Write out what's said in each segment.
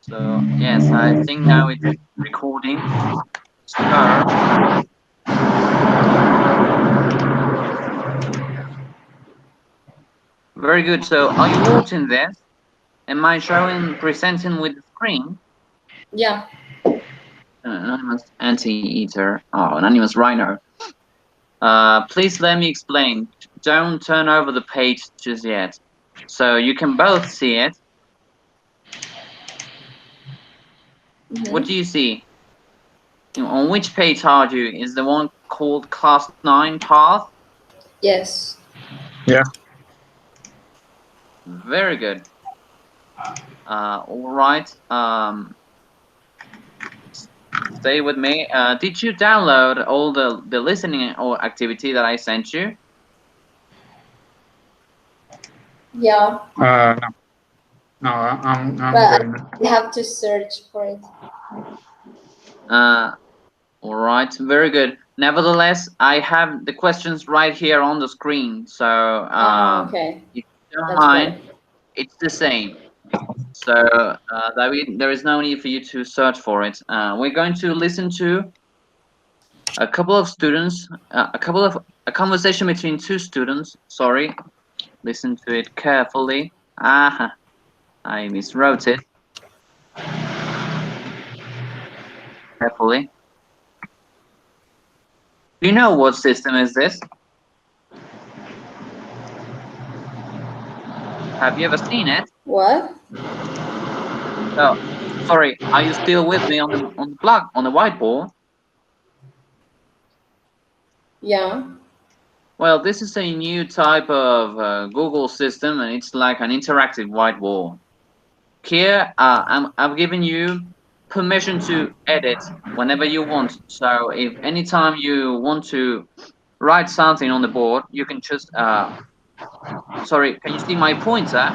So yes, I think now it's recording. So very good. So are you watching this? Am I showing presenting with the screen? Yeah. Anonymous anti-eater. Oh, anonymous rhino. Please let me explain. Don't turn over the page just yet. So you can both see it. What do you see? On which page are you? Is the one called Class 9 Path? Yes. Yeah. Very good. All right. Stay with me. Did you download all the listening or activity that I sent you? Yeah. No. No, I'm But good. I have to search for it. All right. Very good. Nevertheless, I have the questions right here on the screen. So Okay. if you don't That's mind, better. it's the same. So there is no need for you to search for it. We're going to listen to a couple of students, a conversation between two students. Sorry, listen to it carefully. Ah, I miswrote it. Carefully. Do you know what system is this? Have you ever seen it? What? Oh, sorry. Are you still with me on the whiteboard? Yeah. Well, this is a new type of Google system, and it's like an interactive whiteboard. Here, I'm giving you permission to edit whenever you want. So if anytime you want to write something on the board, you can just sorry, can you see my pointer?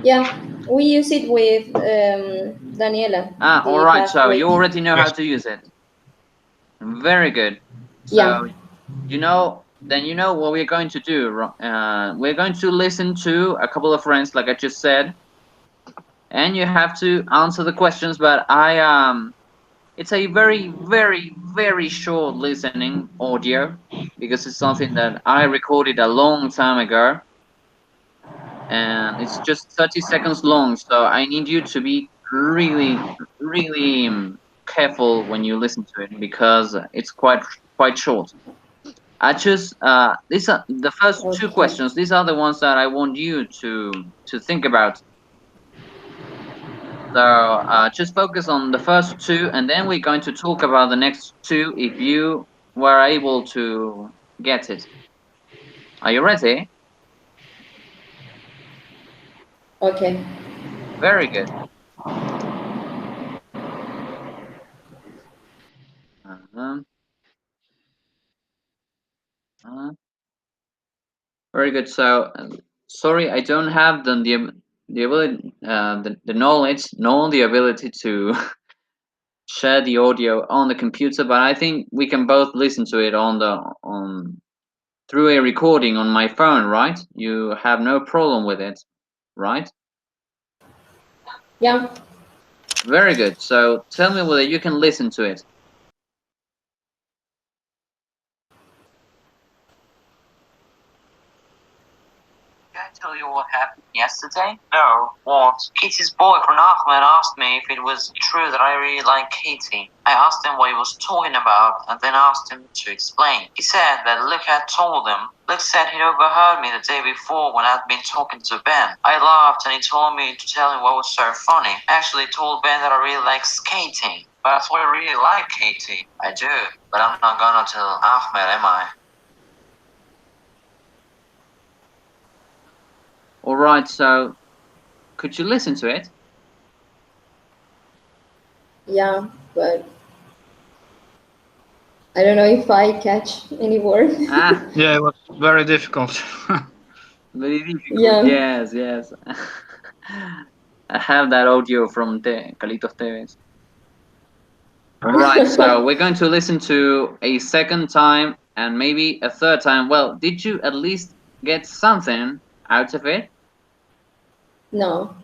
Yeah. We use it with Daniela. All The right. past So you week. already know how Yes. to use it. Very good. Yeah. So then you know what we're going to do. We're going to listen to a couple of friends, like I just said, and you have to answer the questions. But it's a very, very, very short listening audio because it's something that I recorded a long time ago, and it's just 30 seconds long. So I need you to be really, really careful when you listen to it because it's quite short. I choose these are the first two Okay. questions. These are the ones that I want you to think about. So just focus on the first two, and then we're going to talk about the next two if you were able to get it. Are you ready? Okay. Very good. Uh, uh, very good. So sorry, I don't have the ability the knowledge nor the ability to share the audio on the computer, but I think we can both listen to it on through a recording on my phone, right? You have no problem with it, right? Yeah. Very good. So tell me whether you can listen to it. Can I tell you what happened yesterday? No, what? Katie's boyfriend Ahmed asked me if it was true that I really like Katie. I asked him what he was talking about and then asked him to explain. He said that Luke had told him. Luke said he'd overheard me the day before when I'd been talking to Ben. I laughed and he told me to tell him what was so funny. I actually told Ben that I really like skating. But I thought I really like Katie. I do, but I'm not gonna tell Ahmed, am I? All right, so could you listen to it? Yeah. But I don't know if I catch any word. Yeah, it was very difficult. Very difficult. Yeah. Yes, yes. I have that audio from Calitos Tevez. All right, so we're going to listen to a second time and maybe a third time. Well, did you at least get something out of it? No.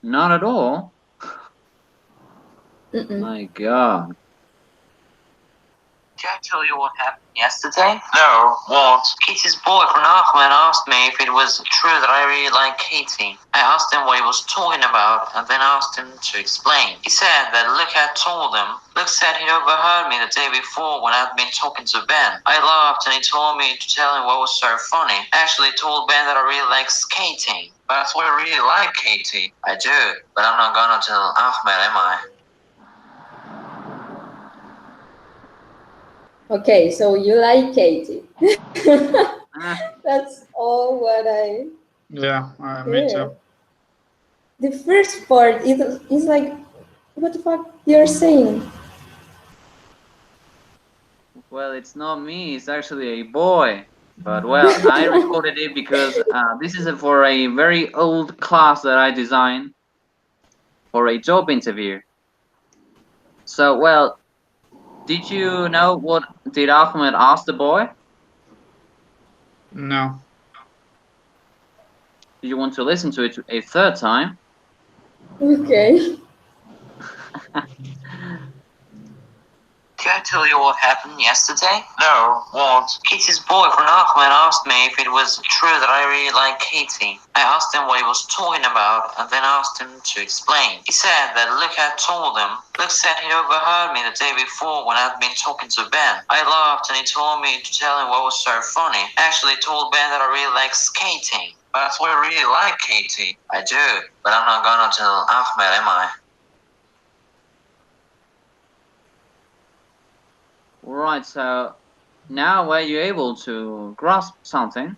Not at all. My God. Did I tell you what happened yesterday? No, what? Katie's boyfriend Ahmed asked me if it was true that I really like Katie. I asked him what he was talking about and then asked him to explain. He said that Luke had told him. Luke said he'd overheard me the day before when I'd been talking to Ben. I laughed and he told me to tell him what was so funny. I actually told Ben that I really like skating. But I thought I really like Katie. I do, but I'm not gonna tell Ahmed, am I? Okay, so you like Katie. Ah, That's all what I Yeah, me hear. too. The first part is like, what the fuck you're saying? well, it's not me. It's actually a boy. But well, I recorded it because this is for a very old class that I designed for a job interview. So, well, did you know what did Ahmed ask the boy? No. Do you want to listen to it a third time? Okay. Did I tell you what happened yesterday? No, what? Katie's boyfriend Ahmed asked me if it was true that I really like Katie. I asked him what he was talking about and then asked him to explain. He said that Luke had told him. Luke said he'd overheard me the day before when I'd been talking to Ben. I laughed and he told me to tell him what was so funny. I actually told Ben that I really like skating. But I thought I really like Katie. I do, but I'm not gonna tell Ahmed, am I? Right, so now were you able to grasp something?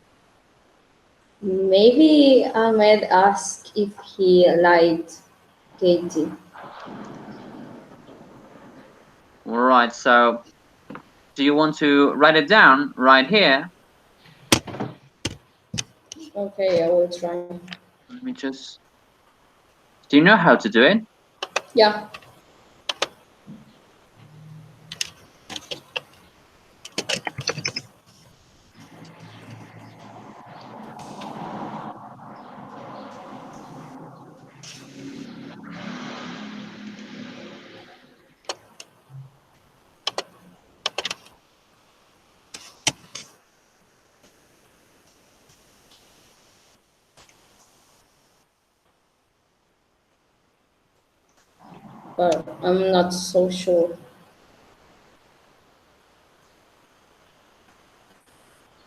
Maybe Ahmed asked if he liked Katie. Right, so do you want to write it down right here? Okay, I will try. Let me just. Do you know how to do it? Yeah. But I'm not so sure.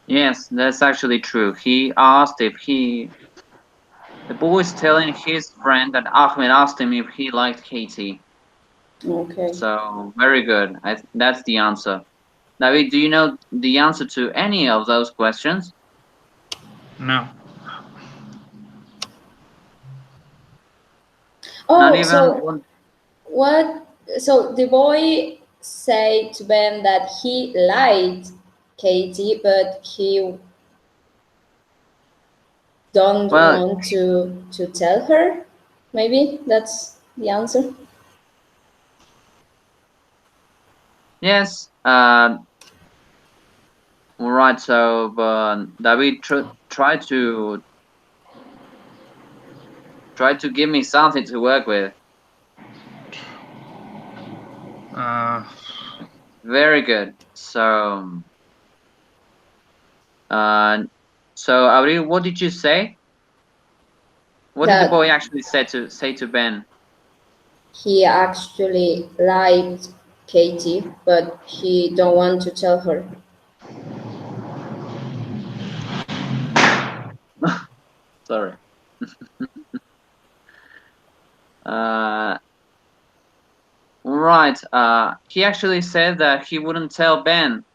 Yes, that's actually true. He asked if he. The boy is telling his friend that Ahmed asked him if he liked Katie. Okay. So, very good. That's the answer. David, do you know the answer to any of those questions? No. Not Oh, even so one. what? So the boy said to Ben that he liked Katie, but he don't Well, want to tell her. Maybe that's the answer. yes. All right. So, but David try to give me something to work with. Uh, Very good. So, uh, so Abril, what did you say? What did the That boy actually say to Ben? he actually liked Katie, but he don't want to tell her. Sorry. Uh, right. He actually said that he wouldn't tell Ben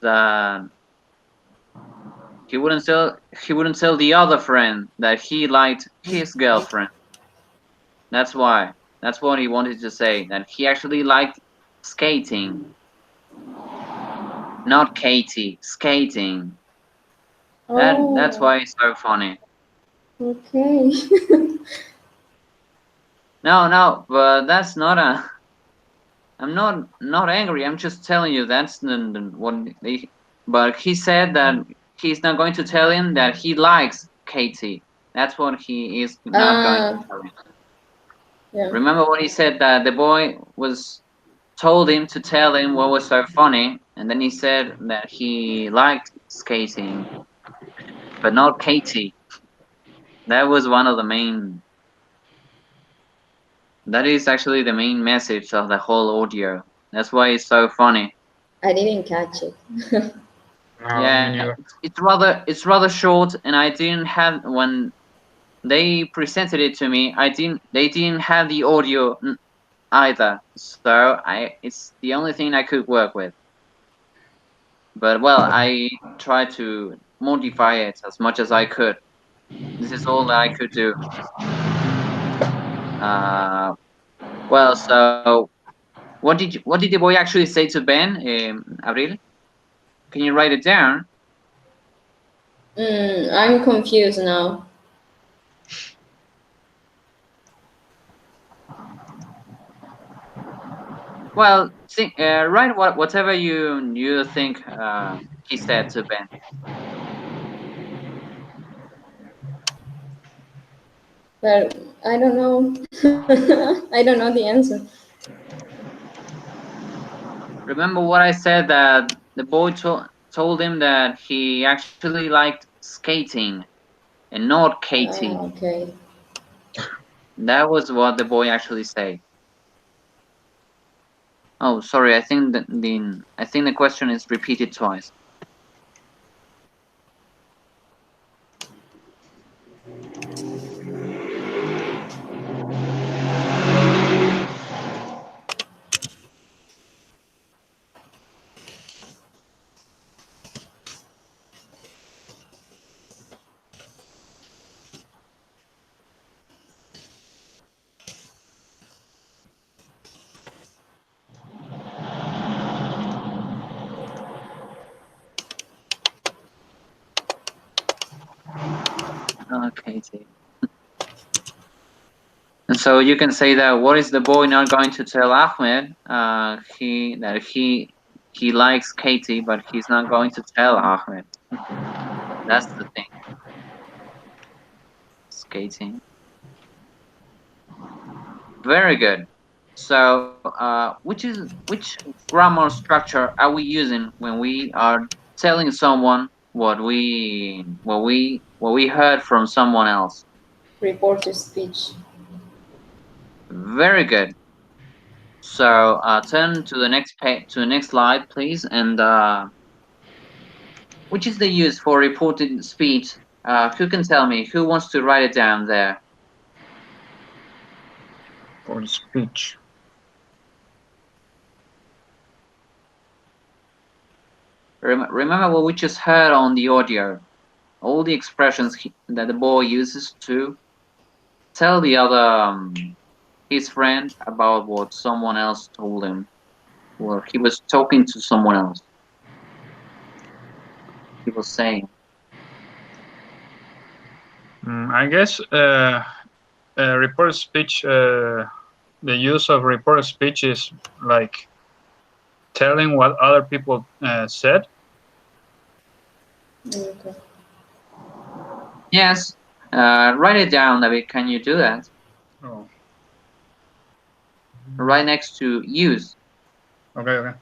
that he wouldn't tell the other friend that he liked his girlfriend. That's why. That's what he wanted to say. That he actually liked skating, not Katie. Skating. That's Oh, why it's so funny. okay. No, but that's not a. I'm not angry. I'm just telling you that's what they. But he said that he's not going to tell him that he likes Katie. That's what he is not going to tell him. Yeah. Remember when he said that the boy told him to tell him what was so funny, and then he said that he liked skating, but not Katie. That was one of the main. That is actually the main message of the whole audio. That's why it's so funny. I didn't catch it. No, me Yeah, neither. it's rather short, and I didn't have when they presented it to me. They didn't have the audio either, so it's the only thing I could work with. But well, I tried to modify it as much as I could. This is all that I could do. Well, so what did the boy actually say to Ben, Abril? Can you write it down? I'm confused now. Well, write whatever you think he said to Ben. But I don't know. I don't know the answer. Remember what I said, that the boy told him that he actually liked skating and not Katie. Okay. That was what the boy actually said. Oh, sorry. I think the question is repeated twice. Katie. And so you can say that what is the boy not going to tell Ahmed? He likes Katie, but he's not going to tell Ahmed. That's the thing. Skating. Very good. So, which grammar structure are we using when we are telling someone what we heard from someone else? Report your speech. Very good. So, turn to the next slide, please. And which is the use for reported speech? Who can tell me? Who wants to write it down there? For the speech. Remember what we just heard on the audio. All the expressions that the boy uses to tell the other his friend about what someone else told him, or he was talking to someone else. He was saying. I guess report speech. The use of report speech is like telling what other people said. Okay. Yes. Write it down, David. Can you do that? Oh. Right next to use. Okay.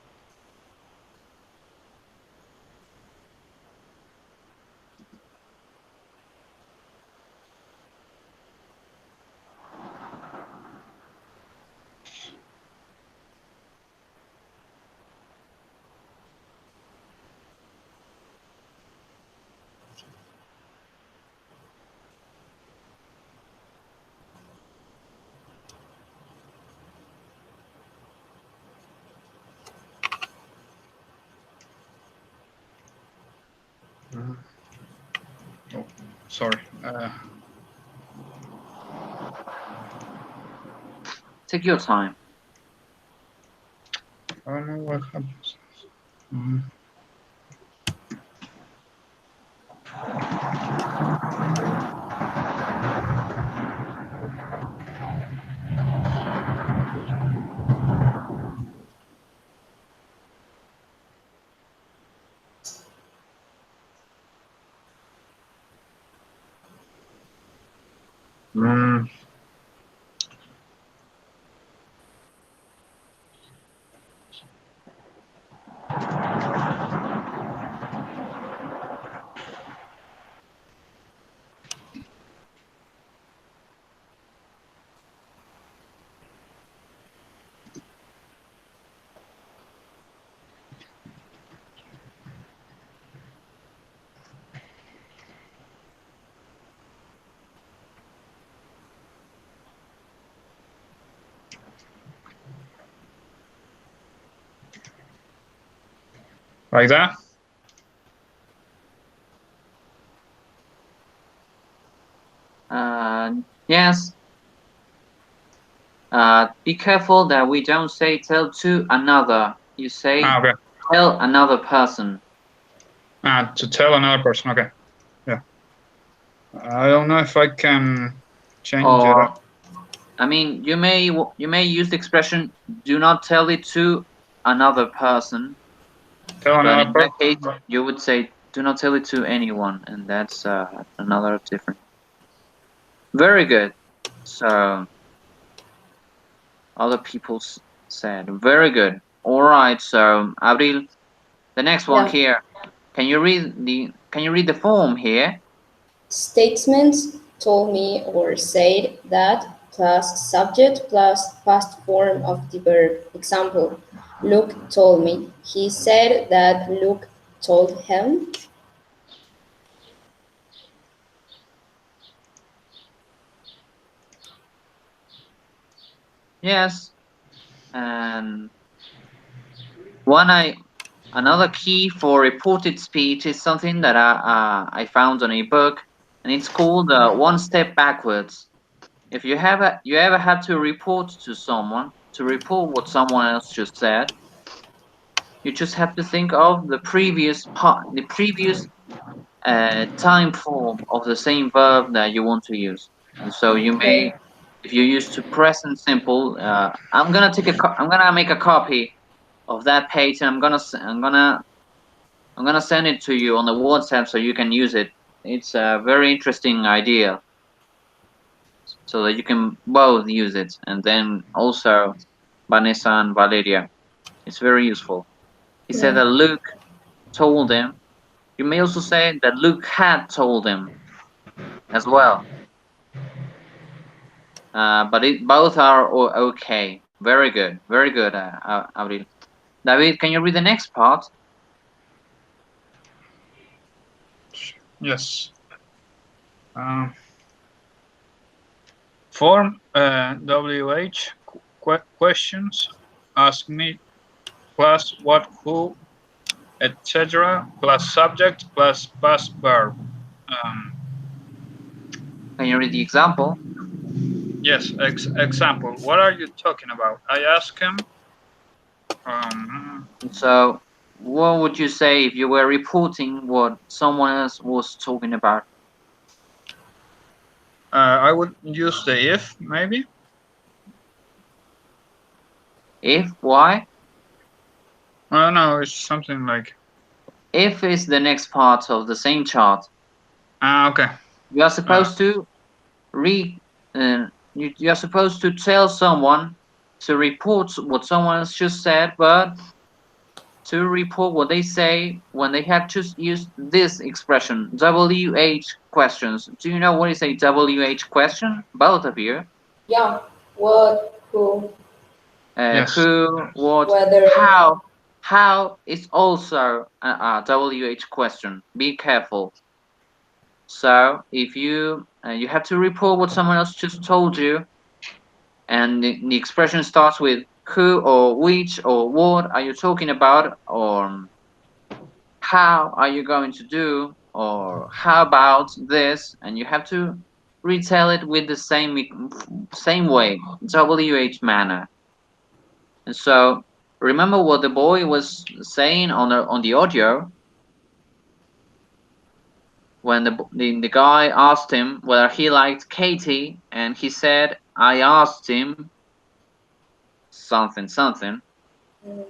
Oh, sorry. Take your time. I don't know what happens. Mm. Like that? Yes. Be careful that we don't say tell to another. You say Okay. tell another person. To tell another person. Okay. Yeah. I don't know if I can change it. Or I mean, you may use the expression "do not tell it to another person," Tell but another in that case, person. you would say "do not tell it to anyone," and that's another different. Very good. So other people said very good. All right. So Abril, the next one Yeah. here. Can you read the form here? Statements told me or said that plus subject plus past form of the verb. Example, Luke told me. He said that Luke told him. Yes. And another key for reported speech is something that I found on a book, and it's called one step backwards. If you ever had to report to someone to report what someone else just said, you just have to think of the previous time form of the same verb that you want to use. And so you Okay. may, if you use to present simple, I'm gonna make a copy of that page, and I'm gonna send it to you on the WhatsApp so you can use it. It's a very interesting idea, so that you can both use it, and then also Vanessa and Valeria. It's very useful. He said Yeah. that Luke told him. You may also say that Luke had told him as well. But both are okay. Very good, Abril. David, can you read the next part? Yes. Form WH questions. Ask me plus what, who, etc. plus subject plus past verb. Can you read the example? Yes. Example. What are you talking about? I ask him. So, what would you say if you were reporting what someone else was talking about? I would use the if maybe. If, why? I don't know. It's something like. If is the next part of the same chart. Okay. You are supposed to read. You are supposed to tell someone to report what someone else just said, but to report what they say when they have just used this expression, WH questions. Do you know what is a WH question? Both of you. Yeah. What, who, Yes. Who, what, whether. how is also a WH question. Be careful. So if you have to report what someone else just told you, and the expression starts with who or which or what are you talking about, or how are you going to do, or how about this, and you have to retell it with the same way, WH manner. And so remember what the boy was saying on the audio when the guy asked him whether he liked Katie, and he said, I asked him something something, Mm.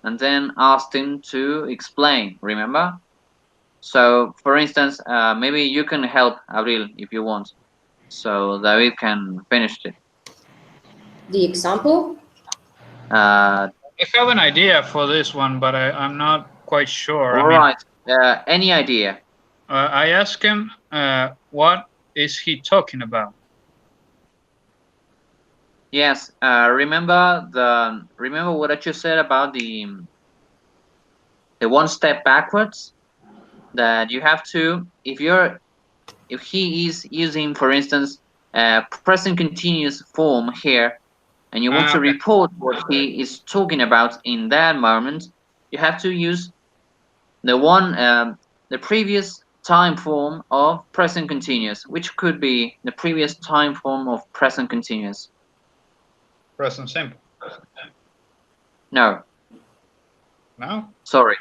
and then asked him to explain, remember? So for instance, maybe you can help Abril if you want. so David can finish it. The example? Uh, I have an idea for this one, but I'm not quite sure. all right. Any idea? I asked him, what is he talking about? Yes. Remember what I just said about the one step backwards, that you have to, if he is using, for instance, present continuous form here, and you want to Okay. report what he is talking about in that moment, you have to use the previous time form of present continuous, which could be the previous time form of present continuous. Present simple. No. No? Sorry.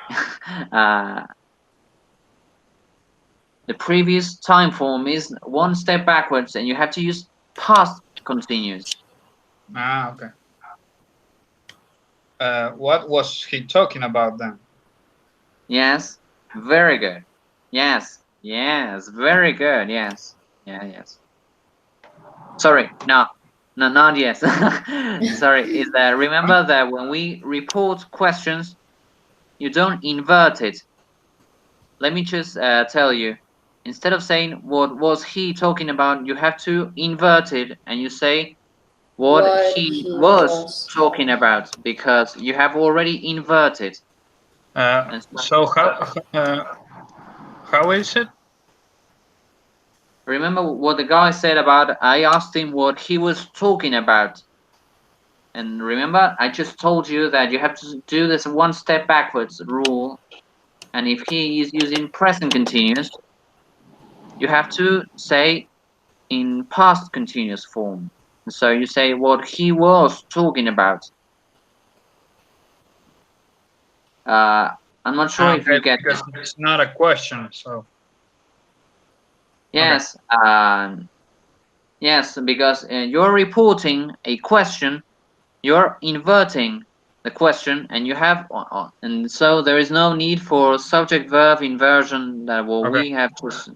The previous time form is one step backwards, and you have to use past continuous. Okay. What was he talking about then? Yes, very good. Yes, very good. Yes, yes. Sorry, no, not yes. Sorry, is that, remember that when we report questions, you don't invert it. Let me just tell you, instead of saying what was he talking about, you have to invert it, and you say what he was talking about, because you have already inverted. So how is it? Remember what the guy said about, I asked him what he was talking about. And remember, I just told you that you have to do this one step backwards rule. And if he is using present continuous, you have to say in past continuous form. So you say what he was talking about. I'm not sure if you get because it's not a question, so. yes, okay. Yes, because you're reporting a question, you're inverting the question, and you have, and so there is no need for subject-verb inversion that we have just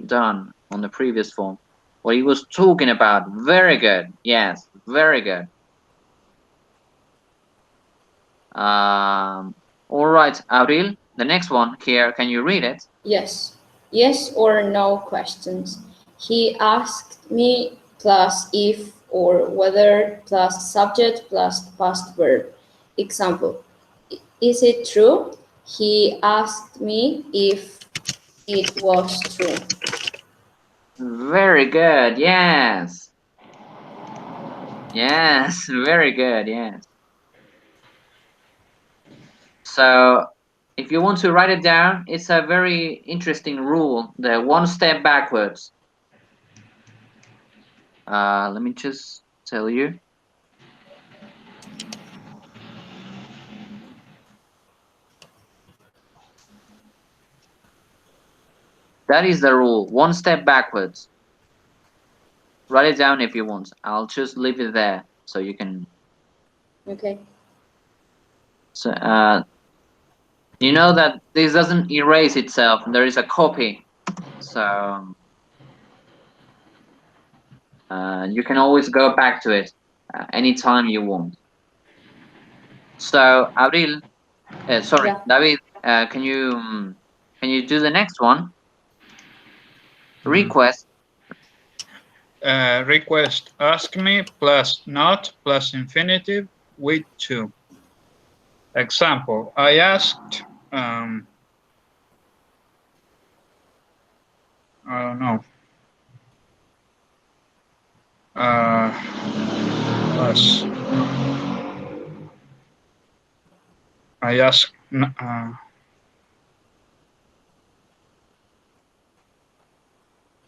done on the previous form. What he was talking about. Very good. Yes, very good. All right, Auril, the next one here, can you read it? Yes. Yes or no questions. He asked me plus if or whether plus subject plus past verb. Example. Is it true? He asked me if it was true. Very good. Yes. Yes, very good. Yes. So if you want to write it down, it's a very interesting rule, the one step backwards. Let me just tell you. That is the rule, one step backwards. Write it down if you want. I'll just leave it there so you can. Okay. So, you know that this doesn't erase itself. There is a copy. So you can always go back to it anytime you want. So, Abril, sorry, Yeah. David, can you do the next one? Request. Request ask me plus not plus infinitive with to. Example, I asked, I don't know. Plus, I asked,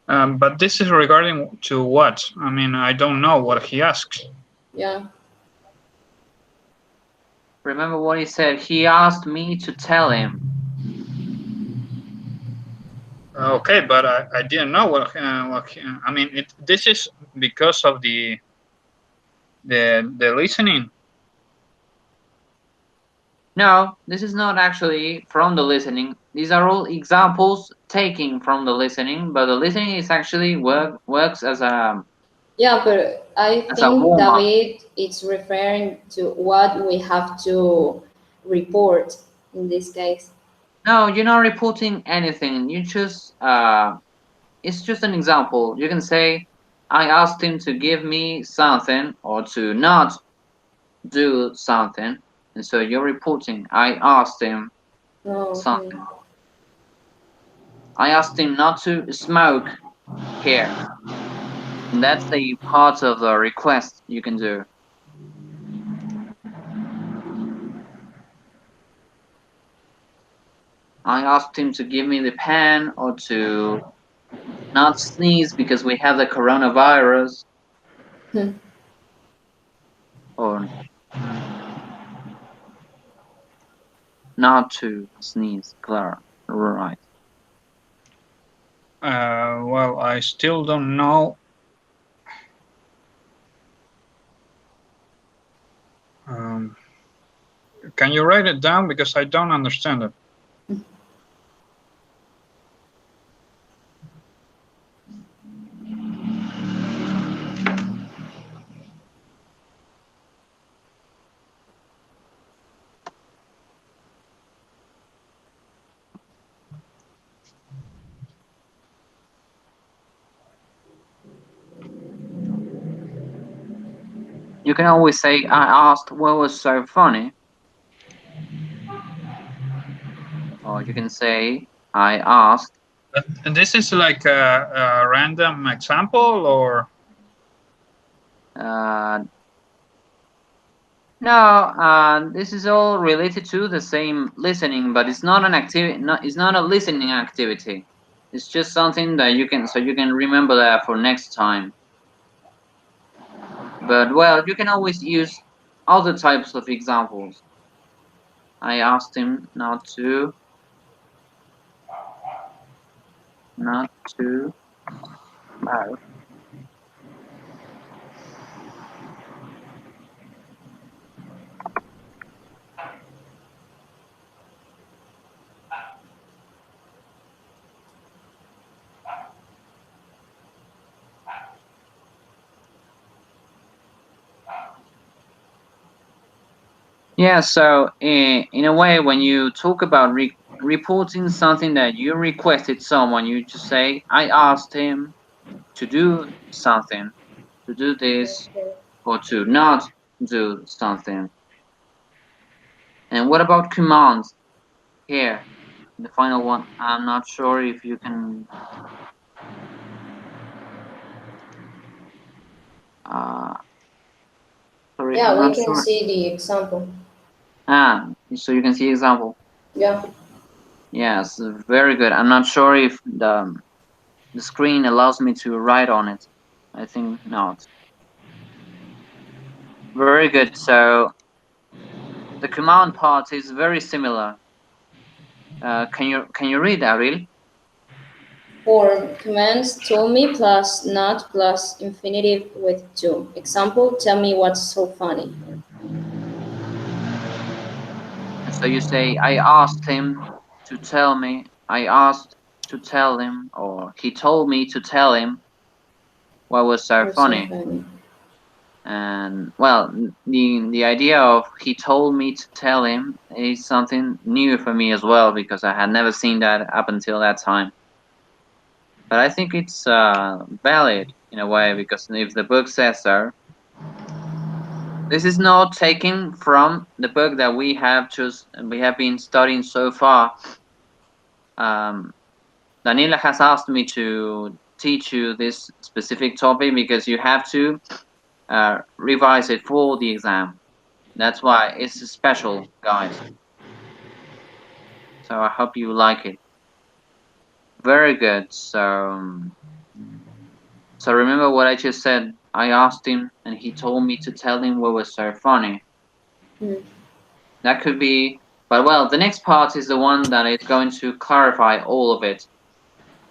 but this is regarding to what? I mean, I don't know what he asks. Yeah. Remember what he said? He asked me to tell him. Okay, but I didn't know what I mean. This is because of the listening. No, this is not actually from the listening. These are all examples taken from the listening, but the listening is actually works as a Yeah, but I think, warm up. David, it's referring to what we have to report in this case. No, you're not reporting anything. You just it's just an example. You can say, I asked him to give me something or to not do something, and so you're reporting. I asked him Oh, okay. something. I asked him not to smoke here. And that's the part of the request you can do. I asked him to give me the pen or to not sneeze because we have the coronavirus or not to sneeze, Clara. Right. Well, I still don't know. Can you write it down, because I don't understand it? You can always say, I asked what was so funny. Or you can say, I asked. And this is like a random example, or? No, this is all related to the same listening, but it's not an activity. It's not a listening activity. It's just something that you can, so you can remember that for next time. But well, you can always use other types of examples. I asked him not to smoke. Yeah, so in a way, when you talk about reporting something that you requested someone, you just say, I asked him to do something, to do this, Okay. or to not do something. And what about commands here? The final one, I'm not sure if you can. Uh, Sorry, I'm Yeah, we not can sure. see the example. So you can see example. Yeah. Yes, very good. I'm not sure if the screen allows me to write on it. I think not. Very good. So the command part is very similar. Can you read, Ariel? Form commands told me plus not plus infinitive with to. Example, tell me what's so funny. And so you say, I asked him to tell me. I asked to tell him, or he told me to tell him what was so What's so funny. funny? And well, the idea of he told me to tell him is something new for me as well, because I had never seen that up until that time. But I think it's valid in a way, because if the book says so, this is not taken from the book that we have been studying so far. Daniela has asked me to teach you this specific topic because you have to revise it for the exam. That's why it's special, guys. So I hope you like it. Very good. So remember what I just said. I asked him, and he told me to tell him what was so funny. Hmm. That could be, but well, the next part is the one that is going to clarify all of it.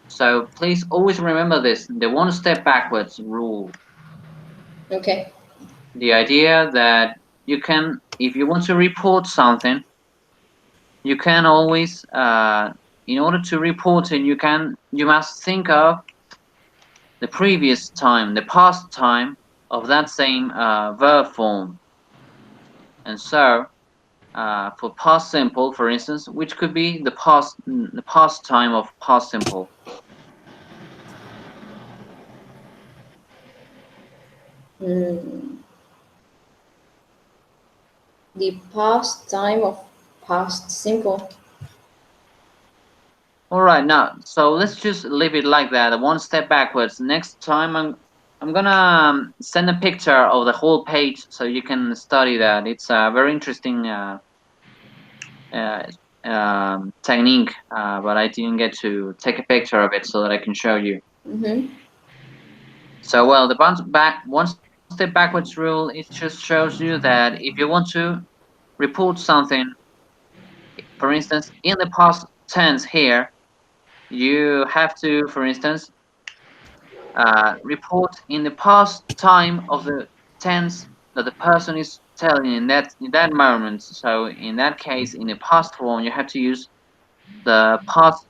So please always remember this: the one step backwards rule. Okay. The idea that you can, if you want to report something, you can always, in order to report it, you must think of the previous time, the past time of that same verb form. And so, for past simple, for instance, which could be the past time of past simple. The past time of past simple. All right, now, so let's just leave it like that, one step backwards. Next time, I'm gonna send a picture of the whole page so you can study that. It's a very interesting technique, but I didn't get to take a picture of it so that I can show you. So, well, the one step backwards rule, it just shows you that if you want to report something, for instance, in the past tense here, you have to, for instance, report in the past time of the tense that the person is telling in that moment. So in that case, in the past form, you have to use the past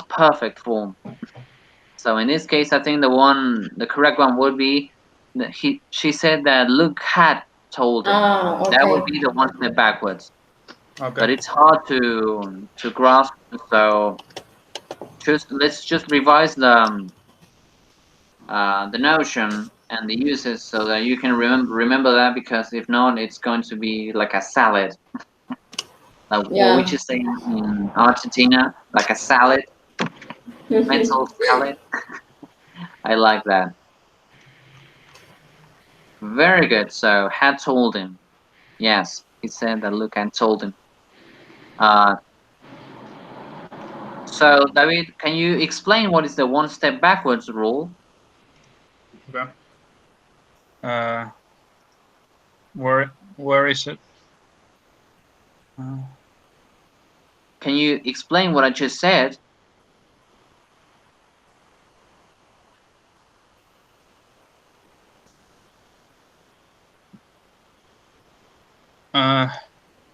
perfect form. So in this case, I think the correct one would be that she said that Luke had told him. Okay. That would be the one step backwards. Okay. But it's hard to grasp. So let's just revise the notion and the uses so that you can remember that, because if not, it's going to be like a salad. Like what we just say in Argentina, like a salad, mental salad. I like that. Very good. So had told him. Yes, he said that Luke had told him. So David, can you explain what is the one step backwards rule? Okay. Where is it? Can you explain what I just said?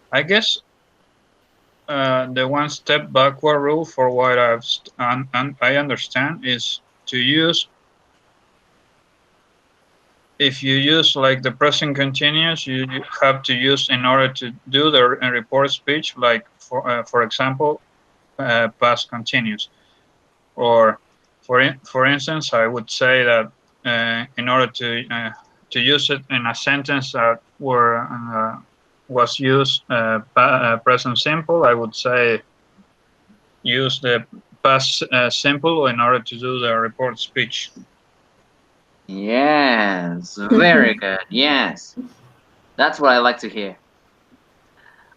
I guess the one step backward rule, for what I understand, is to use, if you use like the present continuous, you have to use, in order to do the report speech, like for example, past continuous. Or for instance, I would say that in order to use it in a sentence that was used present simple, I would say use the past simple in order to do the report speech. Yes, very good. Yes, that's what I like to hear.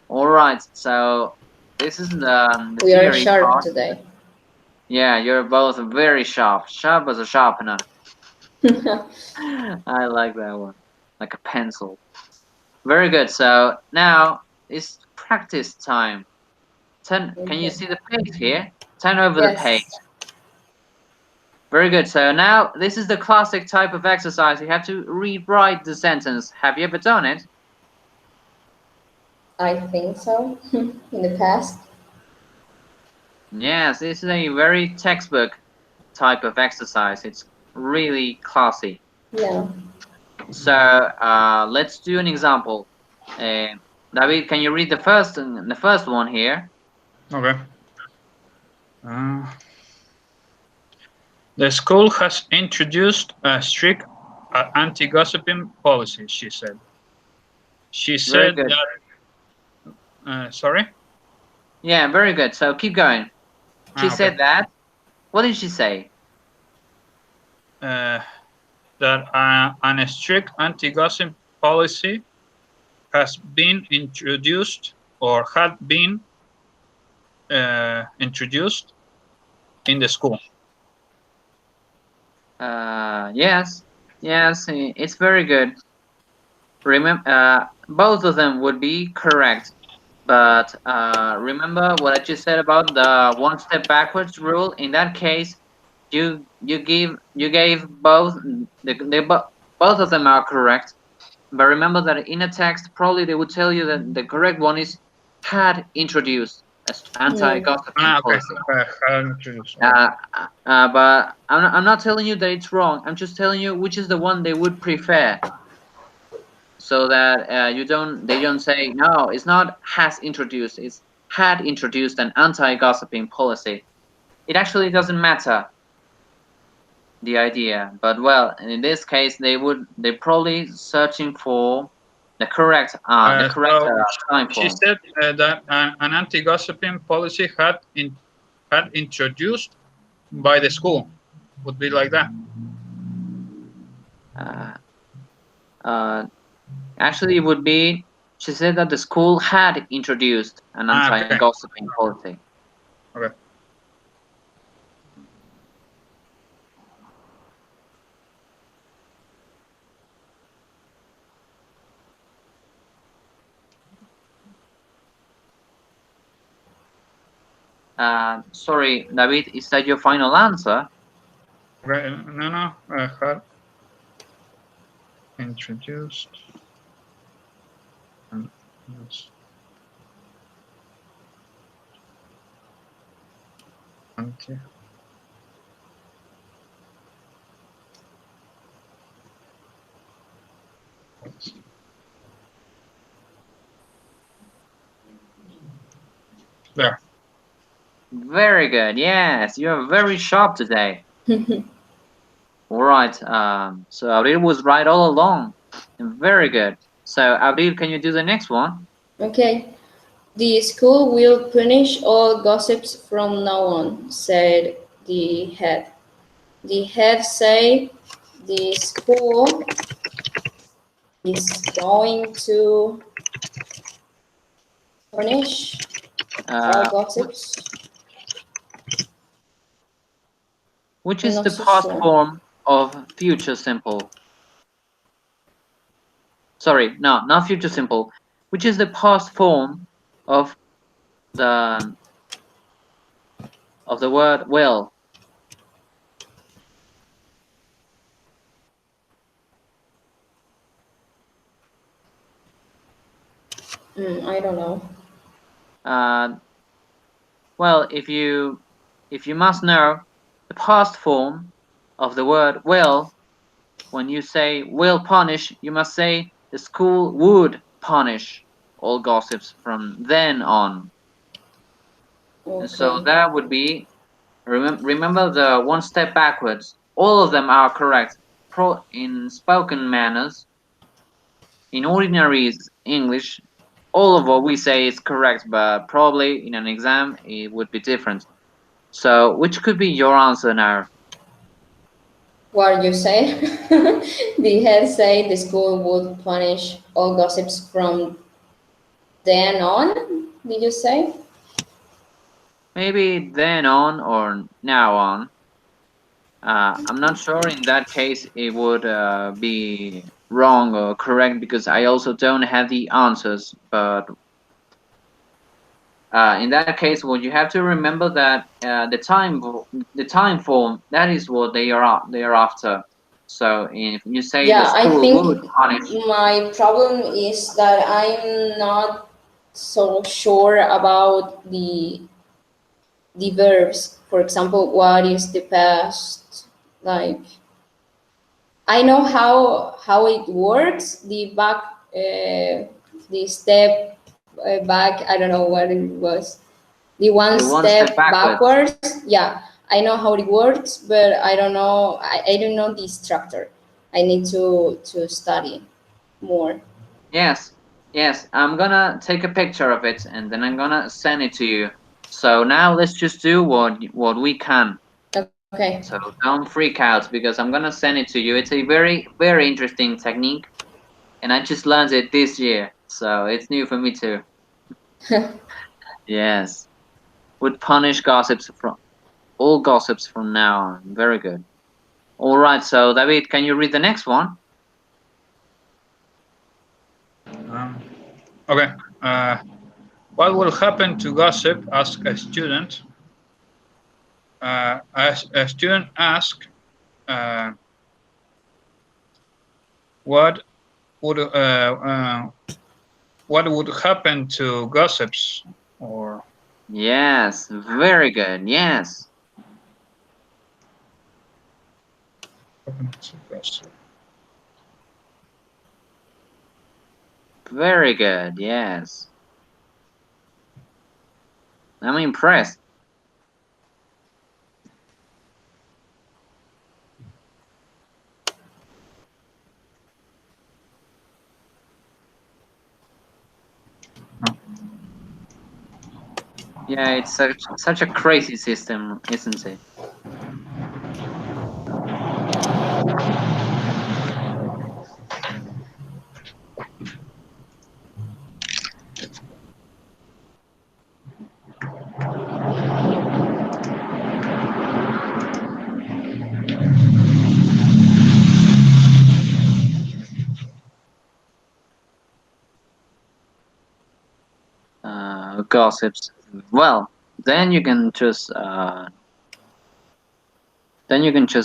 All right, so this is the We are theory sharp part. today. Yeah, you're both very sharp. Sharp as a sharpener. I like that one. Like a pencil. Very good. So now it's practice time. Can you see the page here? Turn over the page. Very good. So now this is the classic type of exercise. You have to rewrite the sentence. Have you ever done it? I think so. In the past. Yes, this is a very textbook type of exercise. It's really classy. Yeah. So let's do an example. David, can you read the first one here? Okay. The school has introduced a strict anti-gossiping policy, she said. She said that. Sorry? Yeah, very good. So keep going. She said that. What did she say? That a strict anti-gossip policy has been introduced, or had been introduced in the school. Yes, it's very good. Remember, both of them would be correct, but remember what I just said about the one step backwards rule. In that case, you gave both both of them are correct, but remember that in a text probably they would tell you that the correct one is had introduced anti-gossiping policy. But I'm not telling you that it's wrong. I'm just telling you which is the one they would prefer, so that they don't say no. It's not has introduced. It's had introduced an anti-gossiping policy. It actually doesn't matter the idea, but well, in this case, they're probably searching for the correct time form. She said that an anti-gossiping policy had introduced by the school. Would be like that. Actually, it would be. She said that the school had introduced an anti-gossiping policy. Okay. Sorry, David, is that your final answer? No. Had introduced. There. Very good. Yes, you are very sharp today. All right. So Abril was right all along. Very good. So Abril, can you do the next one? Okay. The school will punish all gossips from now on, said the head. The head said the school is going to punish all gossips. Which is the past form of future simple? Sorry, no, not future simple. Which is the past form of the word will? I don't know. Well, if you must know the past form of the word will, when you say will punish, you must say the school would punish all gossips from then on. Okay. So that would be, remember the one step backwards. All of them are correct. In spoken manners, in ordinary English, all of what we say is correct, but probably in an exam it would be different. So which could be your answer now? What you say? The head said the school would punish all gossips from then on, did you say? Maybe then on or now on. I'm not sure in that case it would be wrong or correct, because I also don't have the answers. But in that case, what you have to remember that the time form, that is what they are after. So if you say the school would punish, my problem is that I'm not so sure about the verbs. For example, what is the past? Like, I know how it works. The back, the step back. I don't know what it was. The one step backwards. Yeah, I know how it works, but I don't know. I don't know the structure. I need to study more. Yes, I'm gonna take a picture of it and then I'm gonna send it to you. So now let's just do what we can. Okay. So don't freak out, because I'm gonna send it to you. It's a very, very interesting technique, and I just learned it this year, so it's new for me too. Yes, would punish all gossips from now on. Very good. All right, so David, can you read the next one? Okay. What will happen to gossip? Asked a student. As a student asked, what would what would happen to gossips? Or Yes, very good. Yes. Very good. Yes. I'm impressed. Yeah, it's such a crazy system, isn't it? Gossips. Well, then you can just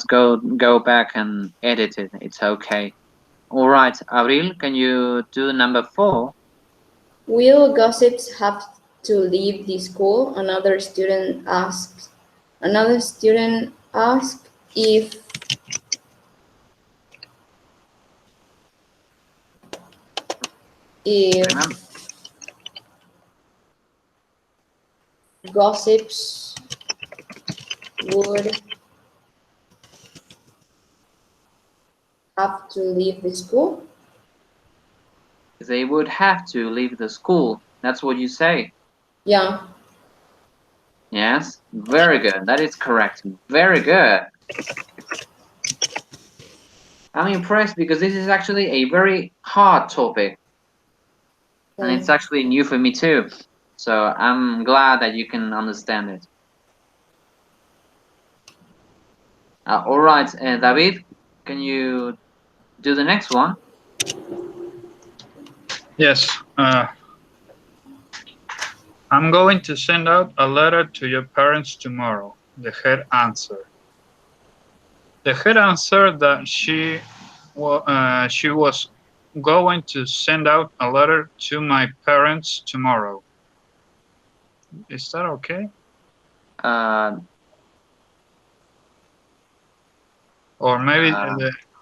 go back and edit it. It's okay. All right, Abril, can you do number 4? Will gossips have to leave the school? Another student asked if Remember? gossips would have to leave the school. They would have to leave the school. That's what you say. Yeah. Yes, very good. That is correct. Very good. I'm impressed because this is actually a very hard topic. And it's actually new for me too. So I'm glad that you can understand it. All right, David, can you do the next one? yes, I'm going to send out a letter to your parents tomorrow. The head answered. The head answered that she was going to send out a letter to my parents tomorrow. Is that okay? Or maybe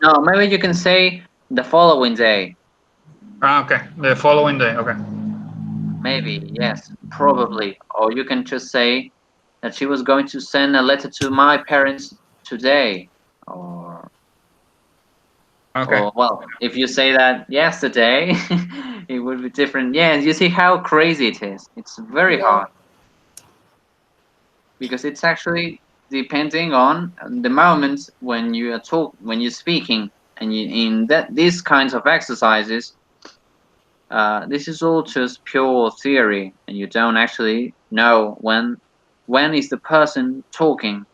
no, maybe you can say the following day. Okay, the following day. Okay. Maybe, yes, probably. Or you can just say that she was going to send a letter to my parents today. Or well, if you say that yesterday, it would be different. Yeah, you see how crazy it is. It's very hard. Because it's actually depending on the moment when you are when you're speaking, and in these kinds of exercises, this is all just pure theory, and you don't actually know when is the person talking,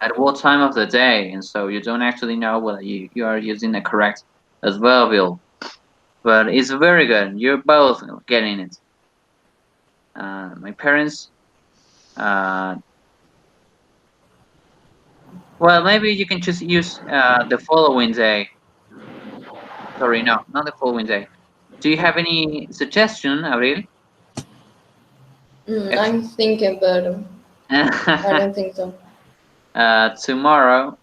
at what time of the day, and so you don't actually know whether you are using the correct adverbial. But it's very good. You're both getting it. My parents. Well, maybe you can just use the following day. Sorry, no, not the following day. Do you have any suggestion, Abril? I'm thinking, but I don't think so. Tomorrow.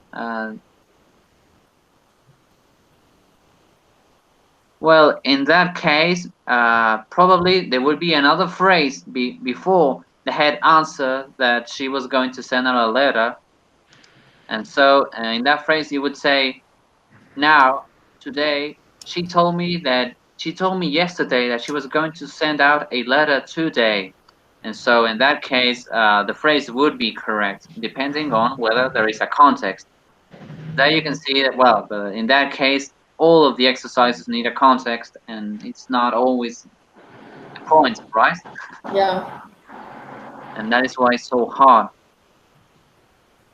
Well, in that case, probably there would be another phrase before the head answer that she was going to send out a letter. And so in that phrase, you would say, now, today, she told me yesterday that she was going to send out a letter today. And so in that case, the phrase would be correct, depending on whether there is a context. There you can see that, well, but in that case, all of the exercises need a context, and it's not always the point, right? Yeah. And that is why it's so hard.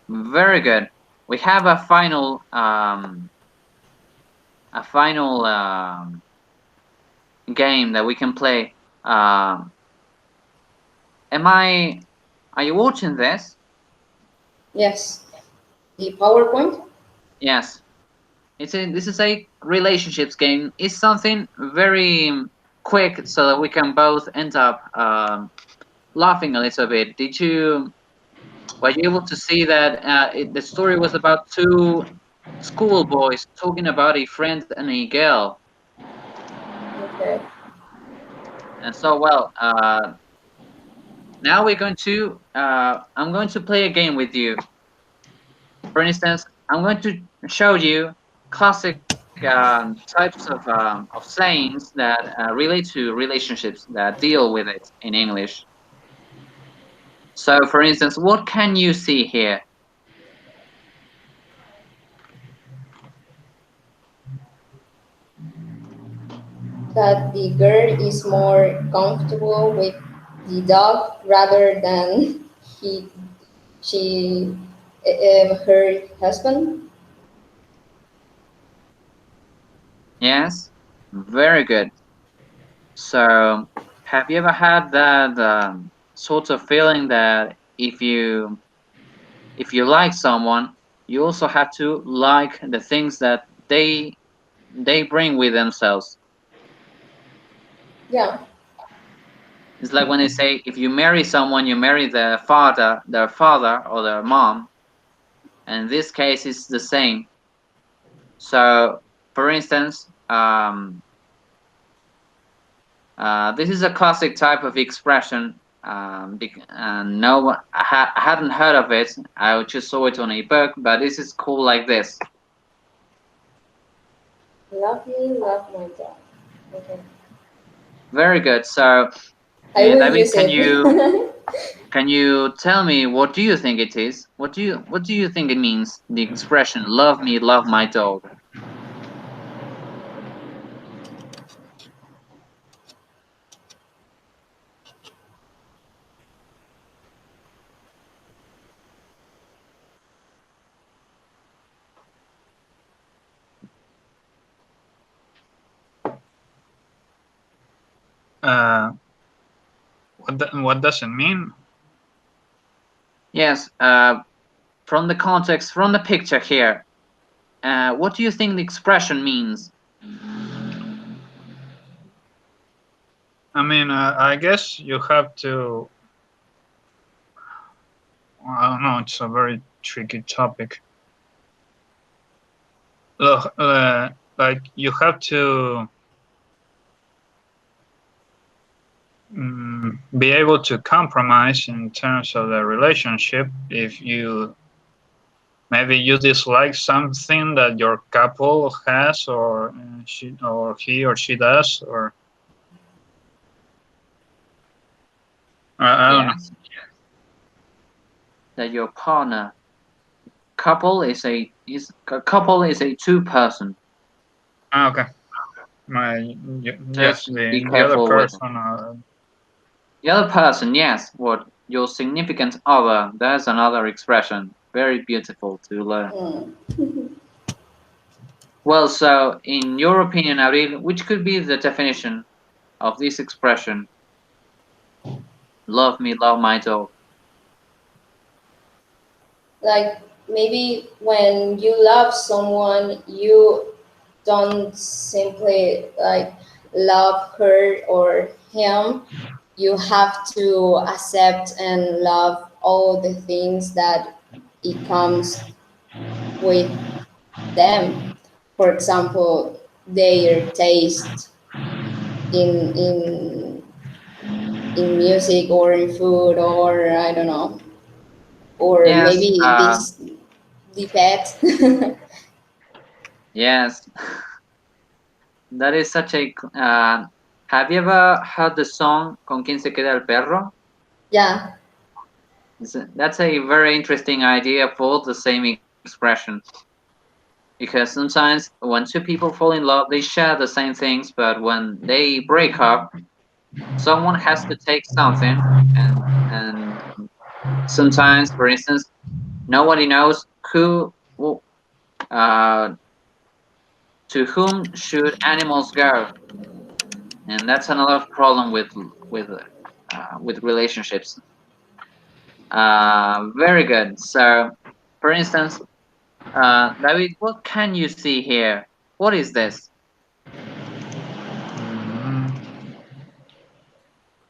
Very good. We have a final game that we can play. Are you watching this? Yes. The PowerPoint? Yes. This is a relationships game. It's something very quick so that we can both end up laughing a little bit. Were you able to see that the story was about two schoolboys talking about a friend and a girl? Okay. And so, well, now we're going to, I'm going to play a game with you. For instance, I'm going to show you classic types of sayings that relate to relationships that deal with it in English. So, for instance, what can you see here? That the girl is more comfortable with the dog rather than he, she, her husband. Yes, very good. So, have you ever had that sort of feeling that if you like someone, you also have to like the things that they bring with themselves? Yeah, It's like when they say if you marry someone, you marry their father or their mom. And in this case, it's the same. So, for instance, this is a classic type of expression. And no one, I hadn't heard of it. I just saw it on a book, but this is cool like this. love me, love my dog. Okay. Very good. So, I will David, use can it. you tell me what do you think it is? What do you think it means? The expression "love me, love my dog." What does it mean? Yes. From the context, from the picture here, what do you think the expression means? I mean, I guess you have to. I don't know. It's a very tricky topic. Look, like you have to be able to compromise in terms of the relationship if you maybe you dislike something that your couple has or he or she does or I don't know. Yes. That your partner couple is a two-person. Okay. Yes, Just be the other careful with it. person. The other person. Yes, what your significant other. There's another expression. Very beautiful to learn. Mm. Well, so in your opinion, Abril, which could be the definition of this expression? Love me, love my dog. Like maybe when you love someone, you don't simply like love her or him. You have to accept and love all the things that it comes with them. For example, their taste in in music or in food or I don't know, or Yes. maybe this the pet. Yes. That is such a. Have you ever heard the song "Con quién se queda el perro"? Yeah, That's a very interesting idea for the same expression. Because sometimes when two people fall in love, they share the same things, but when they break up, someone has to take something, and sometimes, for instance, nobody knows uh, to whom should animals go, and that's another problem with relationships. Very good. So, for instance, David, what can you see here? What is this? Mm,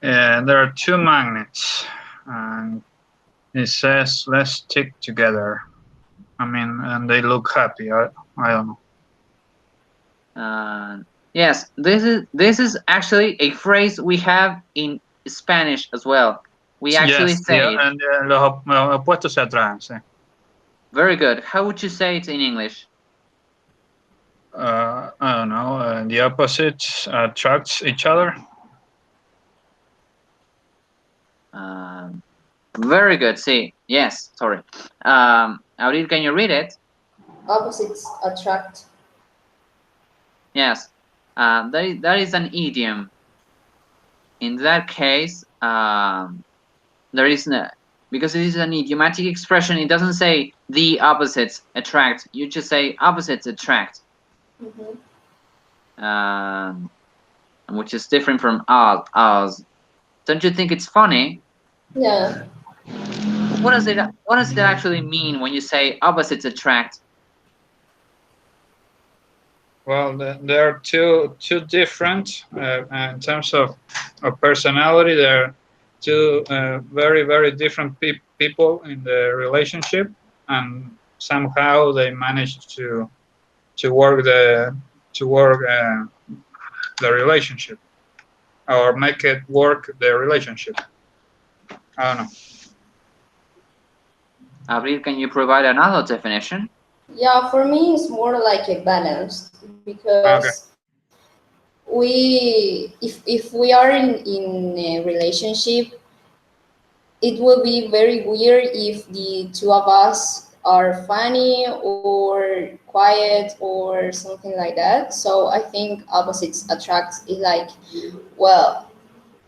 There are two magnets, and it says let's stick together. I mean, and they look happy. I don't know. Yes, this is actually a phrase we have in Spanish as well. We actually Yes, say it. and los opuestos se atraen. Sí. Very good. How would you say it in English? I don't know. The opposites attracts each other. Very good. See, yes. Sorry. Auril, can you read it? Opposites attract. Yes. That is an idiom. In that case, there is no, because it is an idiomatic expression. It doesn't say the opposites attract. You just say opposites attract. Which is different from ours. Don't you think it's funny? Yeah. What does it actually mean when you say opposites attract? Well, there are two different in terms of personality. There are two very different people in the relationship, and somehow they manage to work the relationship, or make it work the relationship. I don't know. Abril, can you provide another definition? Yeah, for me it's more like a balance, because if we are in a relationship, it will be very weird if the two of us are funny or quiet or something like that. So I think opposites attract is like, well,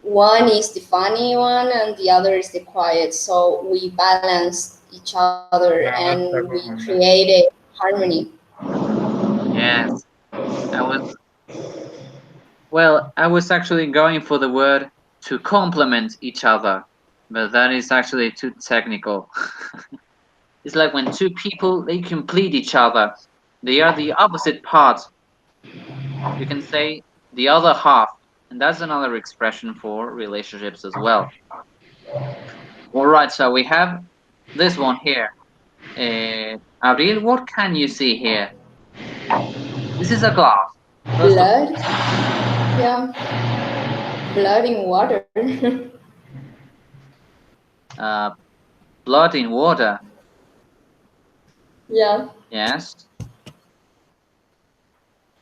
one is the funny one and the other is the quiet. So we balance each other and we create a harmony. Yes. I was actually going for the word to complement each other, but that is actually too technical. It's like when two people, they complete each other. They are the opposite parts. You can say the other half, and that's another expression for relationships as well. All right, so we have this one here. Abril, what can you see here? This is a glass. Blood? Yeah. Blood in water. Blood in water. Yeah. Yes.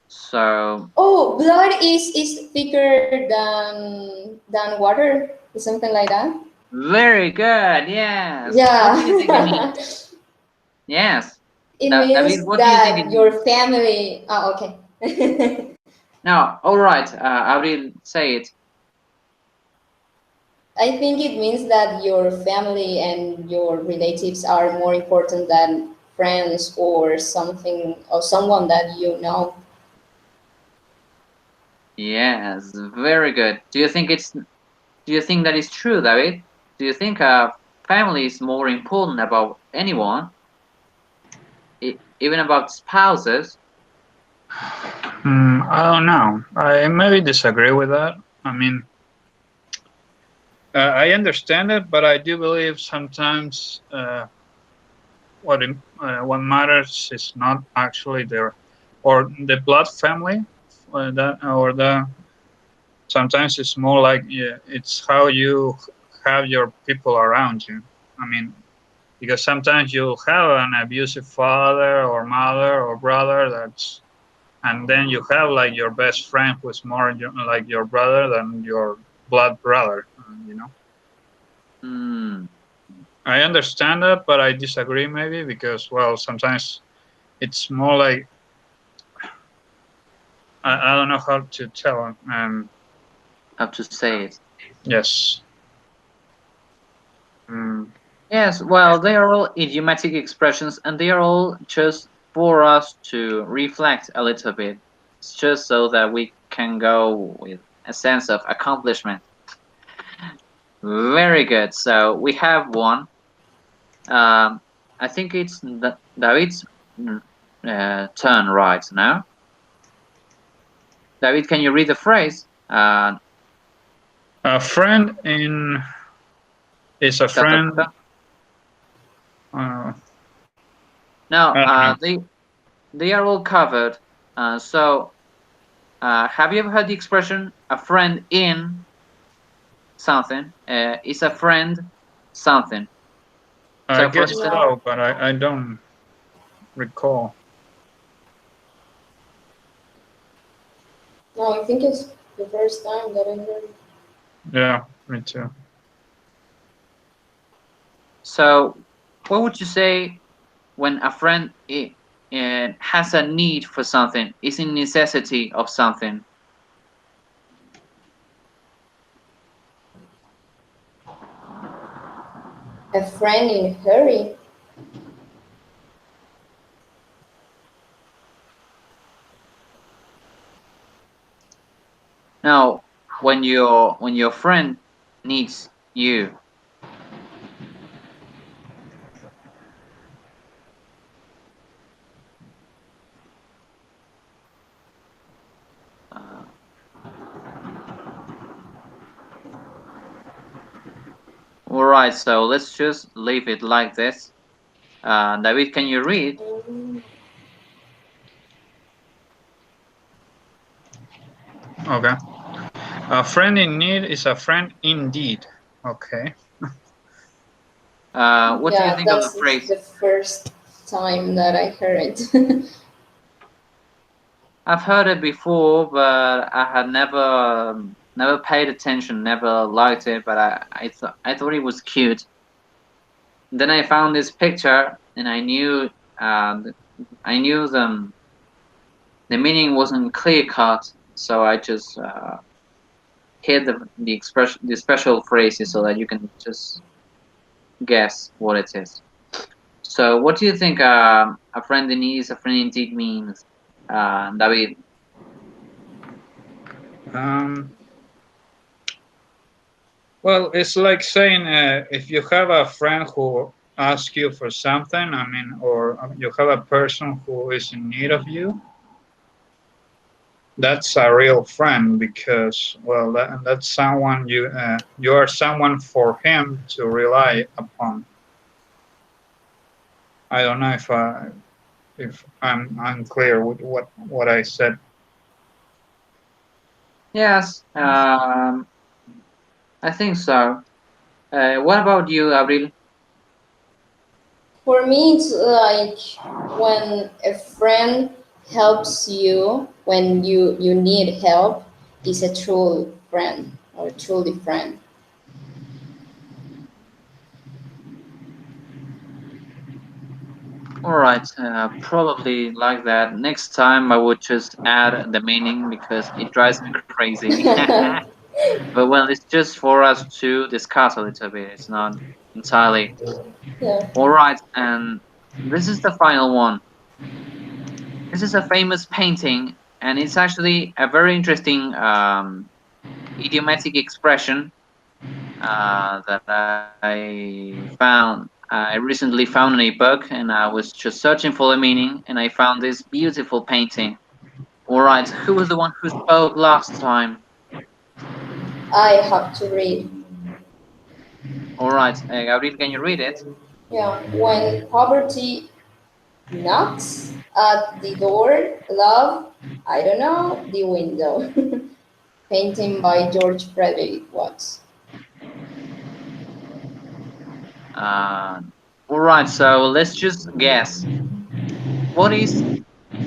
So. Oh, blood is thicker than water, something like that. Very good. Yes. Yeah. What do you think it means? Yes. It means David, what do you think it your means? family. Oh, okay. No. All right. Abril, say it. I think it means that your family and your relatives are more important than friends or something or someone that you know. Yes. Very good. Do you think that is true, David? Do you think family is more important about anyone, even about spouses? I don't know. I maybe disagree with that. I mean, I understand it, but I do believe sometimes what matters is not actually the blood family, sometimes it's more like, yeah, it's how you have your people around you. I mean, because sometimes you have an abusive father or mother or brother, and then you have like your best friend who's more like your brother than your blood brother, you know. I understand that, but I disagree maybe because, well, sometimes it's more like, I don't know how to tell. How to say it? Yes. Yes, well, they are all idiomatic expressions, and they are all just for us to reflect a little bit. It's just so that we can go with a sense of accomplishment. Very good. So we have one. I think it's David's turn right now. David, can you read the phrase? A friend is a friend. No, they are all covered. So, have you ever heard the expression "a friend in something"? Is a friend something? I So, for guess instance, so, but I don't recall. No, I think it's the first time that I heard it. Yeah, me too. so what would you say when a friend has a need for something, is in necessity of something? A friend in a hurry. Now, when your friend needs you. Uh, all right, so let's just leave it like this. David, can you read? Okay. A friend in need is a friend indeed. Okay. What do you Yeah, think of the that's phrase? the first time that I heard it. I've heard it before, but I had never paid attention, never liked it. But I thought it was cute. Then I found this picture, and uh, I knew the meaning wasn't clear cut, so I just hid the expression, the special phrases, so that you can just guess what it is. So, what do you think a friend in need is a friend indeed means, David? Um, well, it's like saying if you have a friend who asks you for something, I mean, or you have a person who is in need of you, that's a real friend because, well, that's someone you are someone for him to rely upon. I don't know if I'm unclear with what I said. Yes, I think so. What about you, Abril? For me, it's like when a friend helps you when you need help, is a true friend or truly friend. All right, probably like that. Next time I would just add the meaning because it drives me crazy. But well, it's just for us to discuss a little bit. It's not entirely. Yeah. All right, and this is the final one. This is a famous painting, and it's actually a very interesting idiomatic expression that I found. I recently found in a book, and I was just searching for the meaning, and I found this beautiful painting. All right, who was the one who spoke last time? I have to read. All right, Gabriel, can you read it? Yeah. When poverty knocks at the door, love, I don't know, the window. Painting by George Frederick Watts. Uh, all right, so let's just guess. What is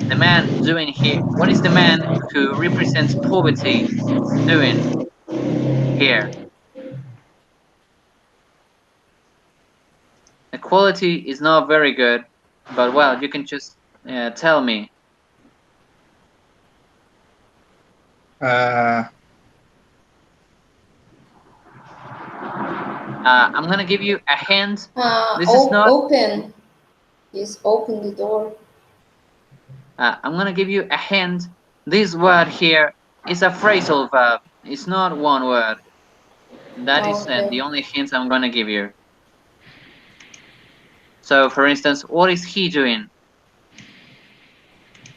the man doing here? What is the man who represents poverty doing here? The quality is not very good, but well, you can just tell me. Uh, I'm gonna give you a hint. This is not. Open. Just open the door. I'm gonna give you a hint. This word here is a phrasal verb. It's not one word. That is Okay. the only hint I'm gonna give you. So, for instance, what is he doing?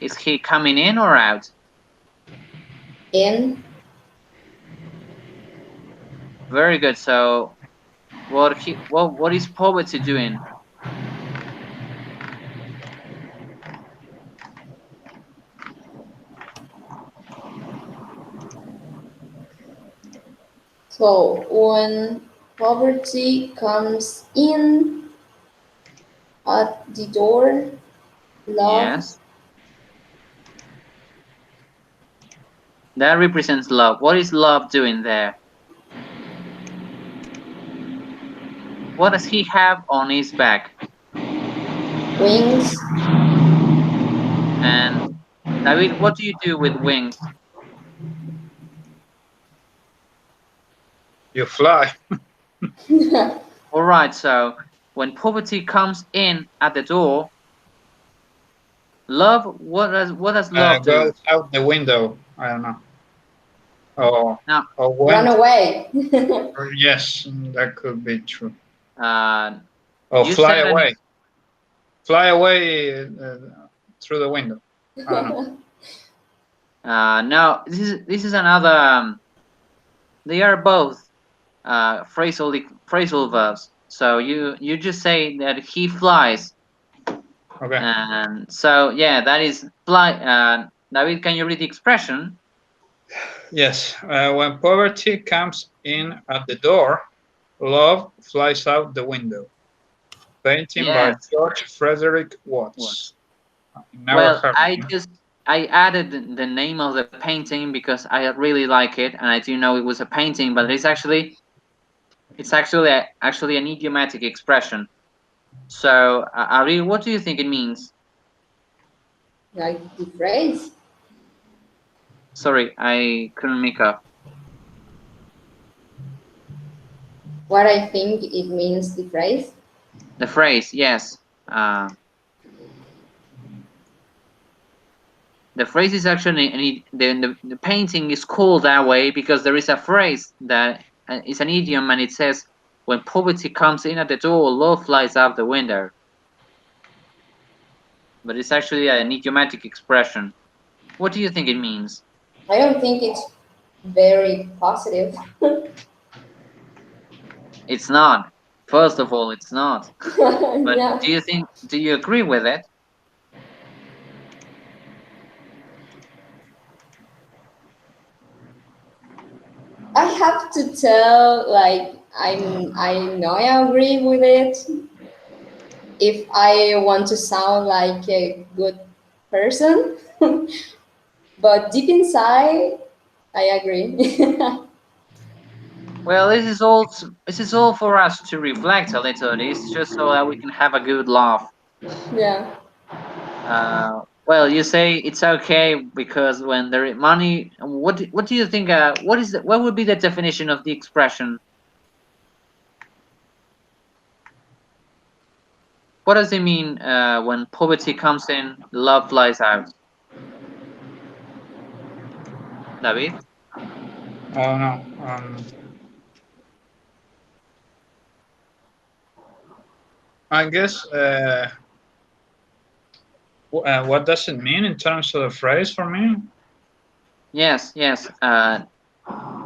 Is he coming in or out? In. Very good. So what is poverty doing? So when poverty comes in at the door, love Yes. That represents love. What is love doing there? What does he have on his back? wings. And David, what do you do with wings? You fly. All right. So when poverty comes in at the door, love. What does love do? Goes out the window. I don't know. Oh, Now, or Run went. away. Or yes, that could be true. uh, Or you fly said an away. Fly away through the window. I don't know. no. This is another. They are both phrasal verbs. So you just say that he flies, Okay. and so yeah, that is fly. David, can you read the expression? Yes. When poverty comes in at the door, love flies out the window. Painting by Yes. George Frederick Well, Watts. Never well, heard of I him. just I added the name of the painting because I really like it, and I do know it was a painting, but it's actually an idiomatic expression. So, Ari, what do you think it means? Like the phrase. Sorry, I couldn't make up. What I think it means, the phrase. The phrase, yes. The phrase is actually the painting is called that way because there is a phrase that is an idiom, and it says, "When poverty comes in at the door, love flies out the window." But it's actually an idiomatic expression. What do you think it means? I don't think it's very positive. It's not. First of all, it's not. But Yeah. do you agree with it? I have to tell, like, I know I agree with it if I want to sound like a good person, but deep inside, I agree. Well, this is all for us to reflect a little. It's just so that we can have a good laugh. Yeah. Well, you say it's okay because when there is money, what do you think? What would be the definition of the expression? What does it mean when poverty comes in, love flies out? David? Oh no. I guess. What does it mean in terms of the phrase for me? Yes, yes.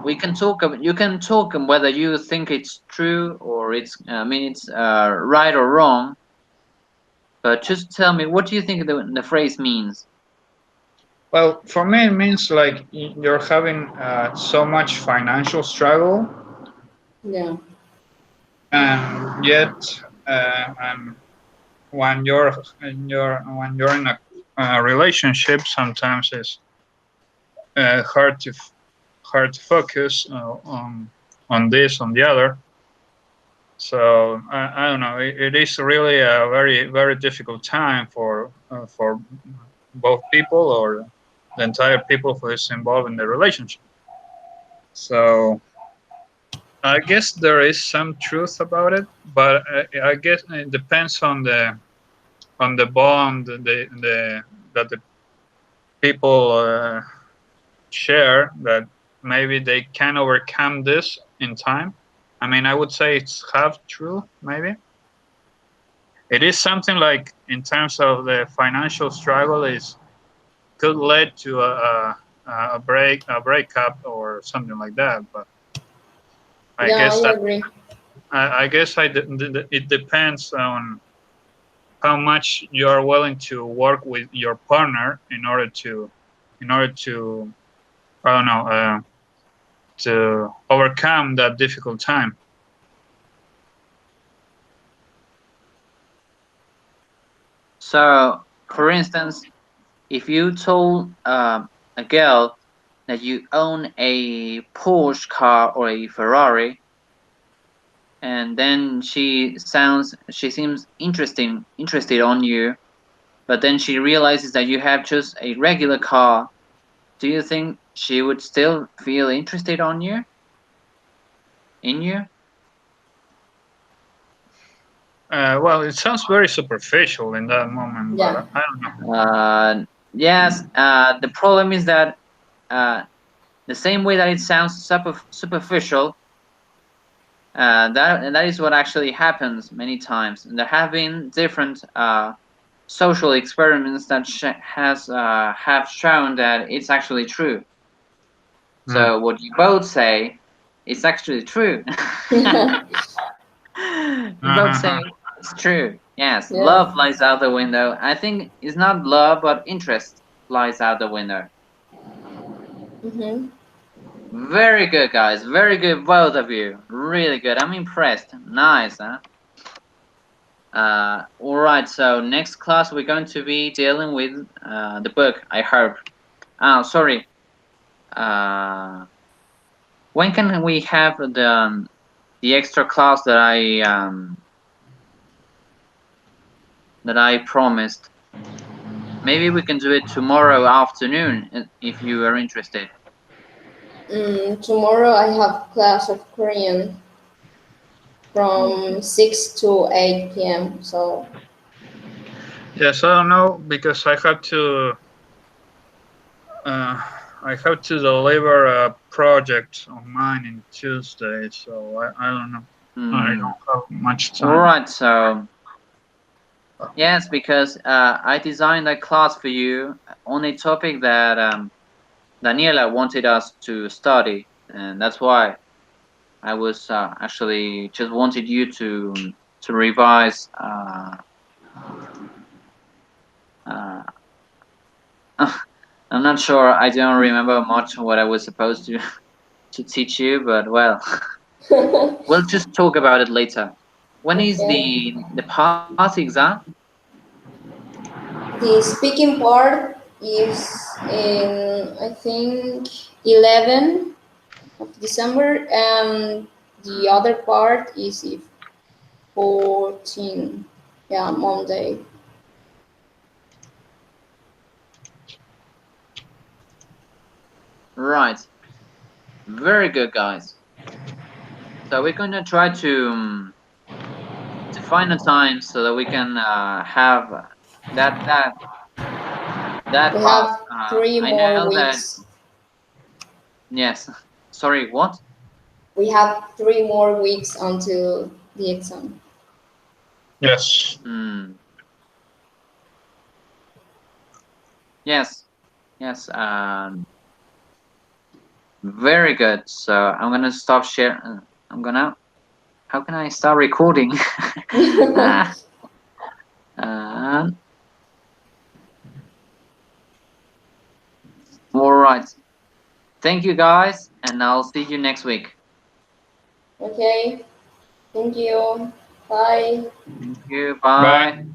We can talk. You can talk whether you think it's true or it's right or wrong. But just tell me, what do you think the phrase means? Well, for me, it means like you're having so much financial struggle, Yeah. and yet, and when you're in a relationship, sometimes it's hard to focus on this on the other. So I don't know. It is really a very very difficult time for both people or the entire people who is involved in the relationship. So I guess there is some truth about it, but I guess it depends on the bond that the people share, that maybe they can overcome this in time. I mean, I would say it's half true, maybe. It is something like in terms of the financial struggle is could lead to a breakup or something like that. But I Yeah, guess I that agree. I guess it depends on how much you are willing to work with your partner in order to I don't know to overcome that difficult time. So, for instance, if you told a girl that you own a Porsche car or a Ferrari, and then she seems interested on you, but then she realizes that you have just a regular car, do you think she would still feel interested on you? In you? Well, it sounds very superficial in that moment, Yeah. but I don't know. Yes. The problem is that the same way that it sounds superficial, that is what actually happens many times. And there have been different social experiments that have shown that it's actually true. So what you both say is actually true. You both say it's true. Yes, Yeah. love lies out the window. I think it's not love, but interest lies out the window. Mm-hmm. Very good, guys. Very good, both of you. Really good. I'm impressed. Nice, huh? All right. So next class we're going to be dealing with the book. I hope. Oh, sorry. When can we have the extra class that I promised? Maybe we can do it tomorrow afternoon if you are interested. Tomorrow I have class of Korean from 6 to 8 p.m. So, Yes, I don't know because uh, I have to deliver a project of mine in Tuesday, so I don't know. I don't have much All time. right. So yes, because I designed a class for you on a topic that Daniela wanted us to study, and that's why I was actually just wanted you to revise. Uh, I'm not sure. I don't remember much what I was supposed to to teach you, but well, we'll just talk about it later. When is okay. the PATH exam? The speaking part is in, I think, 11 of December, and the other part is in 14, yeah, Monday. Right. Very good, guys. So we're going to try to find a time so that we can have that that that We class. have 3 I more know that. weeks. Yes. Sorry. What? We have 3 more weeks until the exam. Yes. Yes. Yes. Very good. So I'm gonna stop share. I'm gonna. How can I start recording? Ah, uh, all right. Thank you, guys, and I'll see you next week. Okay, thank you. Bye. Thank you. Bye. Bye.